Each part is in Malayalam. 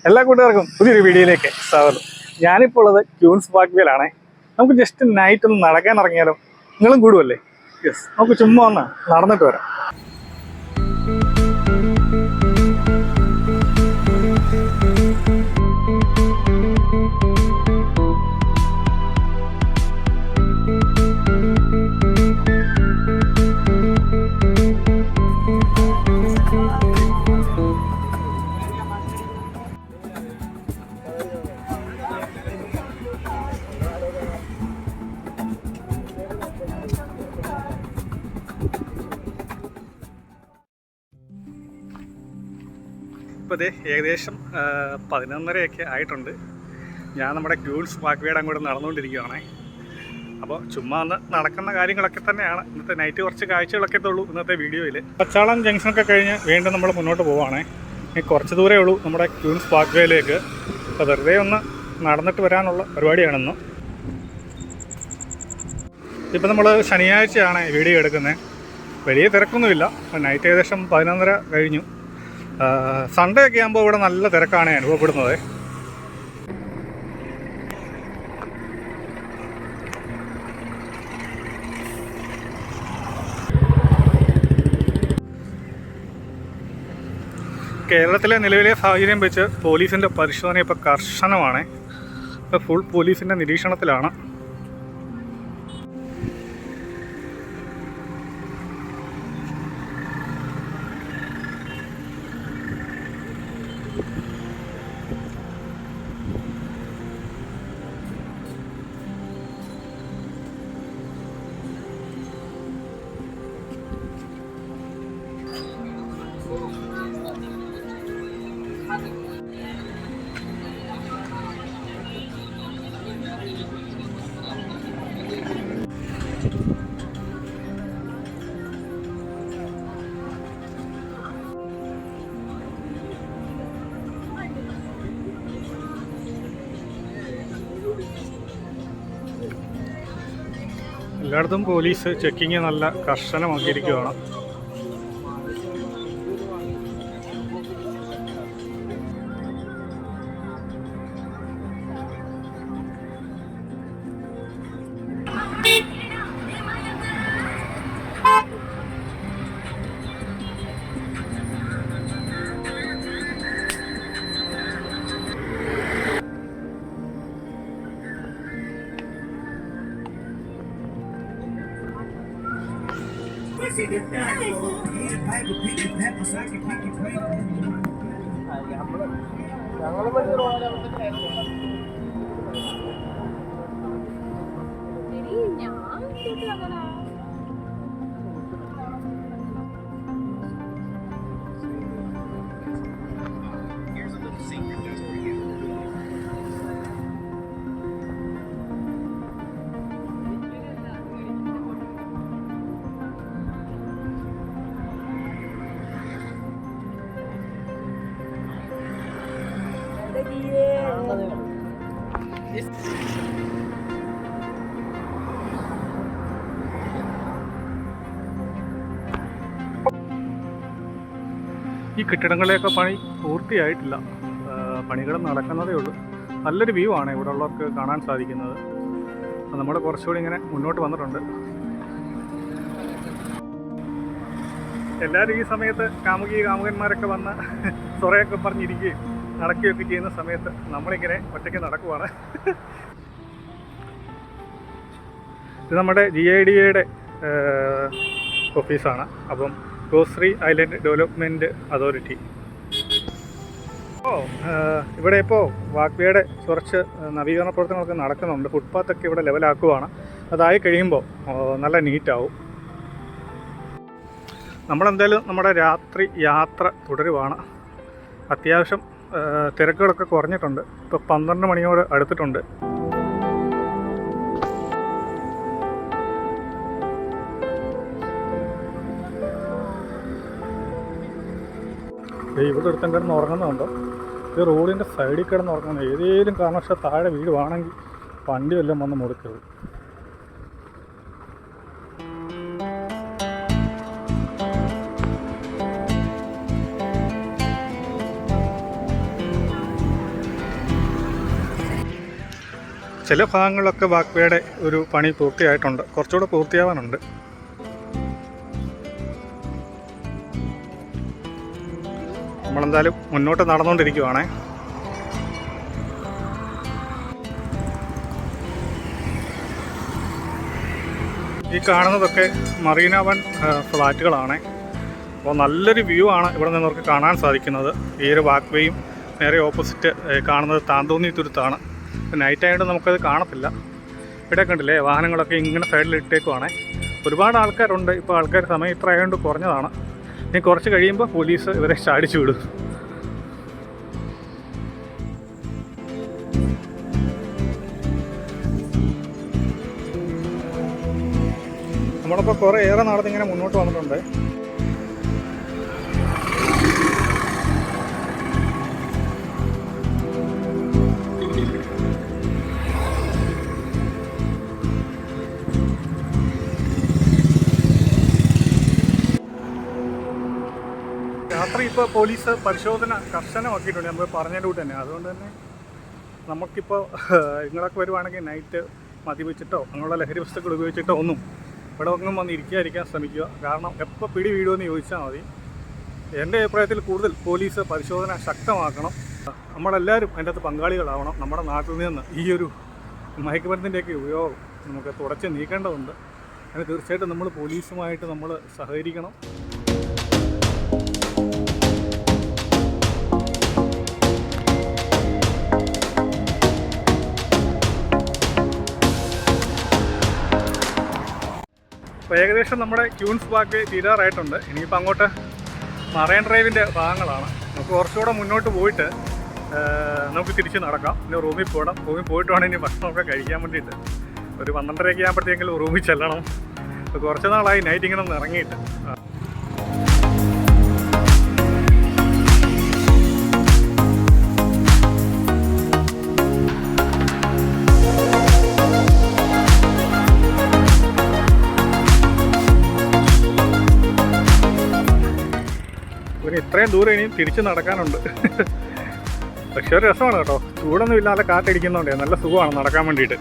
എല്ലാ കൂട്ടുകാർക്കും പുതിയൊരു വീഡിയോയിലേക്ക് സ്വാഗതം. ഞാനിപ്പോൾ ഉള്ളത് ക്യൂൻസ് വാക്വേയിലാണേ. നമുക്ക് ജസ്റ്റ് നൈറ്റ് ഒന്ന് നടക്കാൻ ഇറങ്ങിയാലോ? നിങ്ങളും കൂടുമല്ലേ? യെസ്, നമുക്ക് ചുമ്മാ ഒന്ന് നടന്നിട്ട് വരാം. ഇപ്പോൾ ഏകദേശം 11:30 ആയിട്ടുണ്ട്. ഞാൻ നമ്മുടെ ക്യൂൻസ് വാക്വേയുടെ അങ്ങോട്ട് നടന്നുകൊണ്ടിരിക്കുകയാണേ. അപ്പോൾ ചുമ്മാ ഒന്ന് നടക്കുന്ന കാര്യങ്ങളൊക്കെ തന്നെയാണ്. ഇന്നത്തെ നൈറ്റ് കുറച്ച് കാഴ്ചകളൊക്കെ ഉള്ളൂ ഇന്നത്തെ വീഡിയോയിൽ. പച്ചാളം ജംഗ്ഷനൊക്കെ കഴിഞ്ഞ് വീണ്ടും നമ്മൾ മുന്നോട്ട് പോവുകയാണേ. ഇനി കുറച്ച് ദൂരമേ ഉള്ളൂ നമ്മുടെ ക്യൂൻസ് വാക്വേയിലേക്ക്. അപ്പോൾ വെറുതെ ഒന്ന് നടന്നിട്ട് വരാനുള്ള പരിപാടിയാണെന്ന്. ഇപ്പോൾ നമ്മൾ ശനിയാഴ്ചയാണ് വീഡിയോ എടുക്കുന്നത്. വലിയ തിരക്കൊന്നുമില്ല. നൈറ്റ് ഏകദേശം 11:30 കഴിഞ്ഞു. സൺഡേ ഒക്കെ ആകുമ്പോൾ ഇവിടെ നല്ല തിരക്കാണ് അനുഭവപ്പെടുന്നത്. കേരളത്തിലെ നിലവിലെ സാഹചര്യം വെച്ച് പോലീസിൻ്റെ പരിശോധന ഇപ്പോൾ കർശനമാണ്. ഇപ്പോൾ ഫുൾ പോലീസിൻ്റെ നിരീക്ഷണത്തിലാണ്. എല്ലായിടത്തും പോലീസ് ചെക്കിങ് നല്ല കർശനമാക്കിയിരിക്കുകയാണ്. ഈ കെട്ടിടങ്ങളുടെയൊക്കെ പണി പൂർത്തിയായിട്ടില്ല. പണികൾ നടക്കുന്നതേ ഉള്ളൂ. നല്ലൊരു വ്യൂ ആണ് ഇവിടെ ഉള്ളവർക്ക് കാണാൻ സാധിക്കുന്നത്. നമ്മൾ കുറച്ചുകൂടി ഇങ്ങനെ മുന്നോട്ട് വന്നിട്ടുണ്ട്. എല്ലാവരും ഈ സമയത്ത് കാമുകന്മാരൊക്കെ വന്ന് സൊറയൊക്കെ പറഞ്ഞിരിക്കുകയും നടക്കുകയൊക്കെ ചെയ്യുന്ന സമയത്ത് നമ്മളിങ്ങനെ ഒറ്റയ്ക്ക് നടക്കുവാണ്. ഇത് നമ്മുടെ GIDA ഓഫീസാണ്. അപ്പം ഗോശ്രീ ഐലൻഡ് ഡെവലപ്മെൻറ്റ് അതോറിറ്റി. ഇവിടെ ഇപ്പോൾ വാക്വേയുടെ കുറച്ച് നവീകരണ പ്രവർത്തനങ്ങളൊക്കെ നടക്കുന്നുണ്ട്. ഫുട്പാത്തൊക്കെ ഇവിടെ ലെവലാക്കുവാണ്. അതായി കഴിയുമ്പോൾ നല്ല നീറ്റാവും. നമ്മളെന്തായാലും നമ്മുടെ രാത്രി യാത്ര തുടരുവാണ്. അത്യാവശ്യം തിരക്കുകളൊക്കെ കുറഞ്ഞിട്ടുണ്ട്. ഇപ്പോൾ 12 മണിയോട് അടുത്തിട്ടുണ്ട്. ഇവിടെ ഒരുത്തം കിടന്ന് ഉറങ്ങുന്നുണ്ടോ? ഈ റോഡിൻ്റെ സൈഡിൽ കിടന്ന് ഉറങ്ങുന്നത്. ഏതെങ്കിലും കാരണവശാൽ താഴെ വീടുവാണെങ്കിൽ വണ്ടി വല്ലതും വന്ന് മുടക്കരുത്. ചില ഭാഗങ്ങളിലൊക്കെ വാക്ക് വേയുടെ ഒരു പണി പൂർത്തിയായിട്ടുണ്ട്, കുറച്ചുകൂടെ പൂർത്തിയാവാനുണ്ട്. നമ്മളെന്തായാലും മുന്നോട്ട് നടന്നുകൊണ്ടിരിക്കുവാണേ. ഈ കാണുന്നതൊക്കെ മറീന വൺ ഫ്ലാറ്റുകളാണ്. അപ്പോൾ നല്ലൊരു വ്യൂ ആണ് ഇവിടെ നിന്നവർക്ക് കാണാൻ സാധിക്കുന്നത്. ഈ ഒരു വാക്ക് വേയും നേരെ ഓപ്പോസിറ്റ് കാണുന്നത് താന്തോന്നി തുരുത്താണ്. നൈറ്റ് ആയതുകൊണ്ട് നമുക്കത് കാണത്തില്ല. ഇവിടെ കണ്ടില്ലേ, വാഹനങ്ങളൊക്കെ ഇങ്ങനെ സൈഡിൽ ഇട്ടേക്കുവാണ്. ഒരുപാട് ആൾക്കാരുണ്ട്. ഇപ്പോൾ ആൾക്കാർ സമയം ഇത്ര ആയതുകൊണ്ട് കുറഞ്ഞതാണ്. ഇനി കുറച്ച് കഴിയുമ്പോൾ പോലീസ് ഇവരെ ചാടിച്ചു വിടും. നമ്മളിപ്പോൾ കുറേ ഏറെ നടന്നിങ്ങനെ മുന്നോട്ട് വന്നിട്ടുണ്ട്. രാത്രി ഇപ്പോൾ പോലീസ് പരിശോധന കർശനമാക്കിയിട്ടുണ്ട്, നമ്മൾ പറഞ്ഞതിൻ്റെ കൂട്ട് തന്നെ. അതുകൊണ്ട് തന്നെ നമുക്കിപ്പോൾ നിങ്ങളൊക്കെ വരുവാണെങ്കിൽ നൈറ്റ് മദ്യപിച്ചിട്ടോ അങ്ങനെയുള്ള ലഹരി വസ്തുക്കൾ ഉപയോഗിച്ചിട്ടോ ഒന്നും ഇവിടെ ഒന്നും വന്ന് ഇരിക്കാതിരിക്കാൻ ശ്രമിക്കുക. കാരണം എപ്പോൾ പിടി വീഴുമെന്ന് ചോദിച്ചാൽ മതി. എൻ്റെ അഭിപ്രായത്തിൽ കൂടുതൽ പോലീസ് പരിശോധന ശക്തമാക്കണം. നമ്മളെല്ലാവരും അതിൻ്റെ അകത്ത് പങ്കാളികളാവണം. നമ്മുടെ നാട്ടിൽ നിന്ന് ഈ ഒരു മയക്കുമരുന്നിൻ്റെയൊക്കെ ഉപയോഗം നമുക്ക് തുടച്ച് നീക്കേണ്ടതുണ്ട്. അതിന് തീർച്ചയായിട്ടും നമ്മൾ പോലീസുമായിട്ട് നമ്മൾ സഹകരിക്കണം. അപ്പോൾ ഏകദേശം നമ്മുടെ ക്യൂൻസ് വാക്ക് തീരാറായിട്ടുണ്ട്. ഇനിയിപ്പോൾ അങ്ങോട്ട് മറൈൻ ഡ്രൈവിൻ്റെ ഭാഗങ്ങളാണ്. നമുക്ക് കുറച്ചുകൂടെ മുന്നോട്ട് പോയിട്ട് നമുക്ക് തിരിച്ച് നടക്കാം. പിന്നെ റൂമിൽ പോകണം. റൂമിൽ പോയിട്ട് വേണം ഇനി ഭക്ഷണമൊക്കെ കഴിക്കാൻ വേണ്ടിയിട്ട്. ഒരു 12:30 ആകുമ്പോഴത്തേക്കെങ്കിലും റൂമിൽ ചെല്ലണം. അപ്പോൾ കുറച്ച് നാളായി നൈറ്റ് ഇങ്ങനെ ഒന്ന് ഇറങ്ങിയിട്ട്. പിന്നെ ഇത്രയും ദൂരം ഇനിയും തിരിച്ച് നടക്കാനുണ്ട്. പക്ഷേ ഒരു രസമാണ് കേട്ടോ. ചൂടൊന്നും ഇല്ലാതെ കാറ്റടിക്കുന്നുണ്ടേ, നല്ല സുഖമാണ് നടക്കാൻ വേണ്ടിയിട്ട്.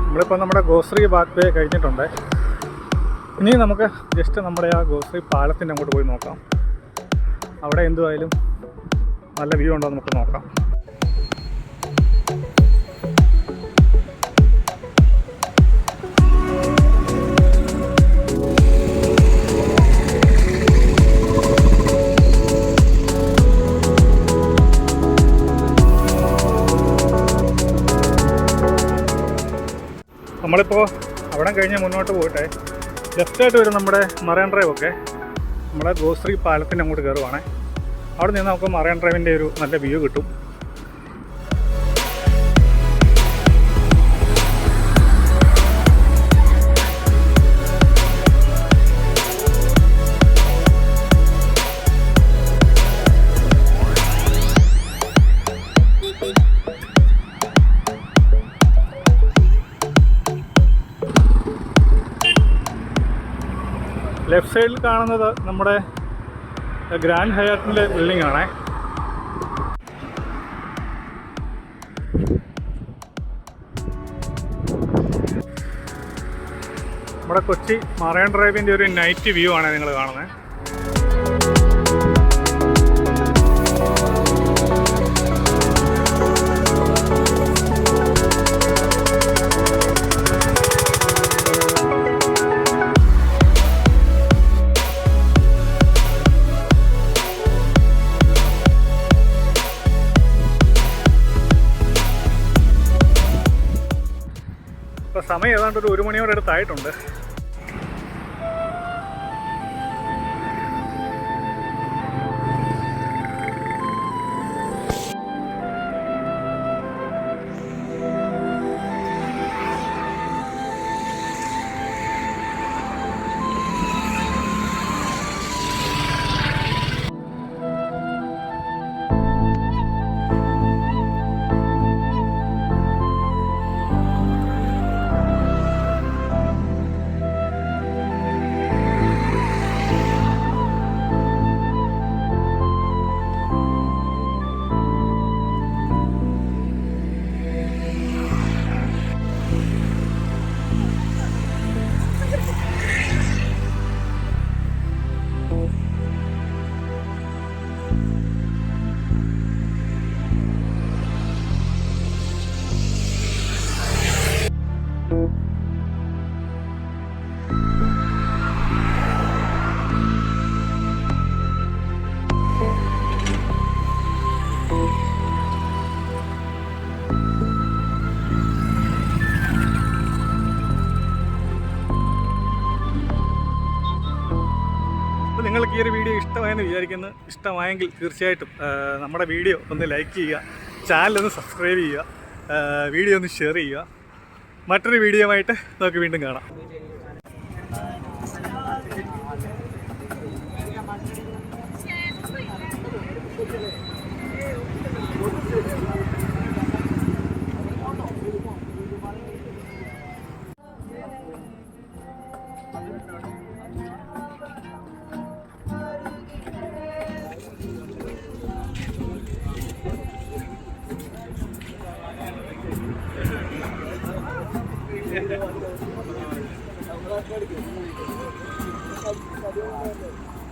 നമ്മളിപ്പോൾ നമ്മുടെ ഗോശ്രീ വാക്ക് വേ കഴിഞ്ഞിട്ടുണ്ട്. ഇനി നമുക്ക് ജസ്റ്റ് നമ്മുടെ ആ ഗോശ്രീ പാലത്തിൻ്റെ അങ്ങോട്ട് പോയി നോക്കാം. അവിടെ എന്തുമായാലും നല്ല വ്യൂ ഉണ്ടോ നമുക്ക് നോക്കാം. നമ്മളിപ്പോൾ അവിടെ കഴിഞ്ഞ് മുന്നോട്ട് പോയിട്ട് ലെഫ്റ്റായിട്ട് വരും നമ്മുടെ മറൈൻ ഡ്രൈവ് ഒക്കെ. നമ്മുടെ ഗോശ്രീ പാലത്തിൻ്റെ അങ്ങോട്ട് കയറുവാണ്. അവിടെ നിന്ന് നമുക്ക് മറൈൻ ഡ്രൈവിൻ്റെ ഒരു നല്ല വ്യൂ കിട്ടും. ലെഫ്റ്റ് സൈഡിൽ കാണുന്നത് നമ്മുടെ ഗ്രാൻഡ് ഹയാത്തിൻ്റെ ബിൽഡിംഗ് ആണേ. നമ്മുടെ കൊച്ചി മറൈൻ ഡ്രൈവിൻ്റെ ഒരു നൈറ്റ് വ്യൂ ആണ് നിങ്ങൾ കാണുന്നത്. ഇപ്പോൾ സമയം ഏതാണ്ട് ഒരു 1 മണിയോടെ അടുത്തായിട്ടുണ്ട്. നിങ്ങൾക്ക് ഈ ഒരു വീഡിയോ ഇഷ്ടമായെന്ന് വിചാരിക്കുന്നു. ഇഷ്ടമായെങ്കിൽ തീർച്ചയായിട്ടും നമ്മുടെ വീഡിയോ ഒന്ന് ലൈക്ക് ചെയ്യുക, ചാനലൊന്ന് സബ്സ്ക്രൈബ് ചെയ്യുക, വീഡിയോ ഒന്ന് ഷെയർ ചെയ്യുക. മറ്റൊരു വീഡിയോ ആയിട്ട് നമുക്ക് വീണ്ടും കാണാം. Gracias.